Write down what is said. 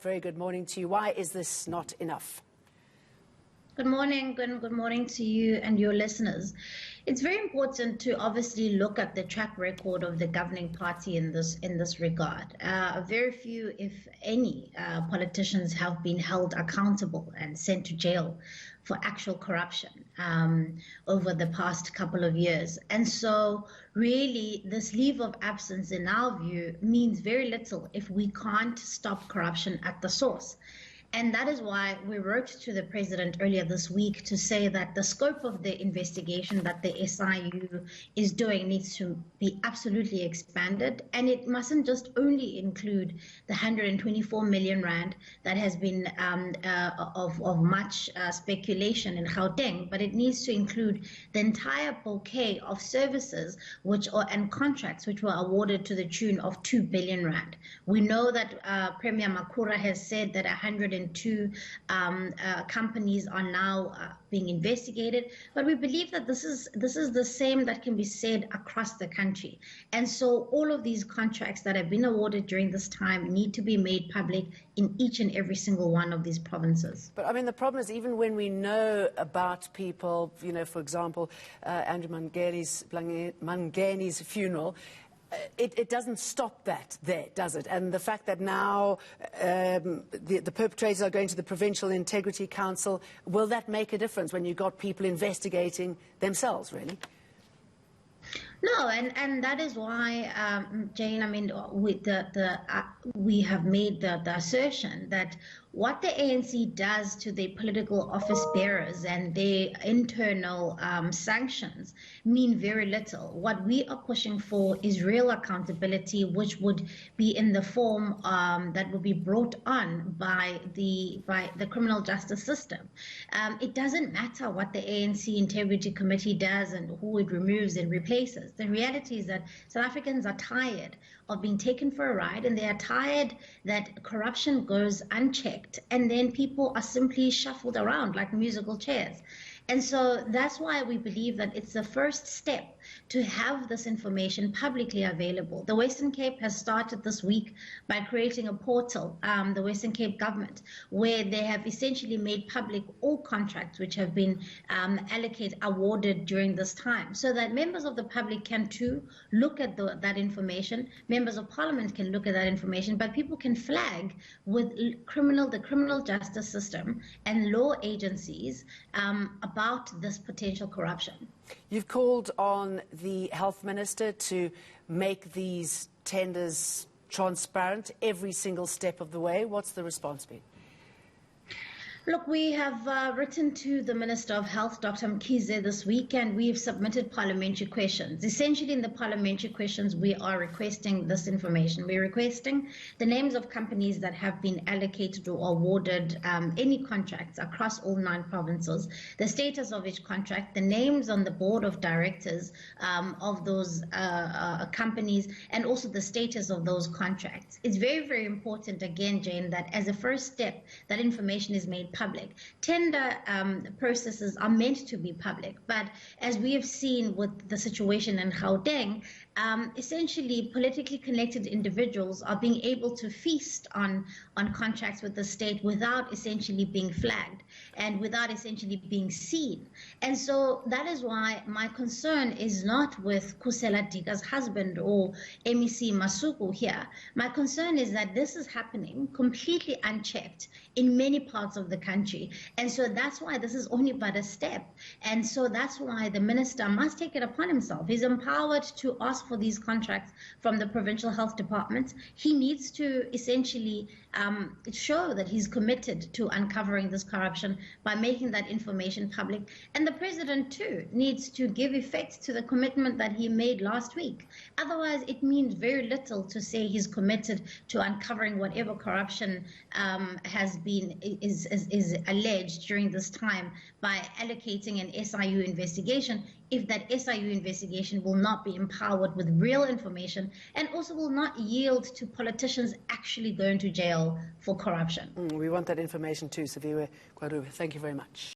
Very good morning to you. Why is this not enough? Good morning, good morning to you and your listeners. It's very important to obviously look at the track record of the governing party in this regard. Very few, if any, politicians have been held accountable and sent to jail for actual corruption over the past couple of years. And so really this leave of absence in our view means very little if we can't stop corruption at the source. And that is why we wrote to the president earlier this week to say that the scope of the investigation that the SIU is doing needs to be absolutely expanded. And it mustn't just only include the 124 million rand that has been of much speculation in Gauteng, but it needs to include the entire bouquet of services and contracts which were awarded to the tune of 2 billion rand. We know that Premier Makhura has said that 102 companies are now being investigated, but we believe that this is the same that can be said across the country. And so all of these contracts that have been awarded during this time need to be made public in each and every single one of these provinces. But I mean, the problem is even when we know about people, you know, for example, Andrew Mangani's funeral, it doesn't stop that there, does it? And the fact that now the perpetrators are going to the Provincial Integrity Council, will that make a difference when you've got people investigating themselves, really? No, and that is why, Jane, I mean, we have made the assertion that what the ANC does to the political office bearers and their internal sanctions mean very little. What we are pushing for is real accountability, which would be in the form that will be brought on by the criminal justice system. It doesn't matter what the ANC Integrity Committee does and who it removes and replaces. The reality is that South Africans are tired of being taken for a ride, and they are tired that corruption goes unchecked, and then people are simply shuffled around like musical chairs. And so that's why we believe that it's the first step to have this information publicly available. The Western Cape has started this week by creating a portal, the Western Cape government, where they have essentially made public all contracts which have been awarded during this time, so that members of the public can too look at that information, members of parliament can look at that information, but people can flag with the criminal justice system and law agencies about this potential corruption. You've called on the health minister to make these tenders transparent every single step of the way. What's the response been? Look, we have written to the Minister of Health, Dr. Mkhize, this week, and we've submitted parliamentary questions. Essentially, in the parliamentary questions, we are requesting this information. We're requesting the names of companies that have been allocated or awarded any contracts across all 9 provinces, the status of each contract, the names on the board of directors of those companies, and also the status of those contracts. It's very, very important, again, Jane, that as a first step, that information is made public. Tender processes are meant to be public, but as we have seen with the situation in Gauteng, essentially politically connected individuals are being able to feast on contracts with the state without essentially being flagged and without essentially being seen. And so that is why my concern is not with Khusela Diko's husband or MEC Masuku here. My concern is that this is happening completely unchecked in many parts of the country. And so that's why this is only but a step. And so that's why the minister must take it upon himself. He's empowered to ask for these contracts from the provincial health department. He needs to essentially show that he's committed to uncovering this corruption by making that information public. And the president too needs to give effect to the commitment that he made last week. Otherwise, it means very little to say he's committed to uncovering whatever corruption is alleged during this time by allocating an SIU investigation, if that SIU investigation will not be empowered with real information and also will not yield to politicians actually going to jail for corruption. We want that information too, Saviwe Kwarube. Thank you very much.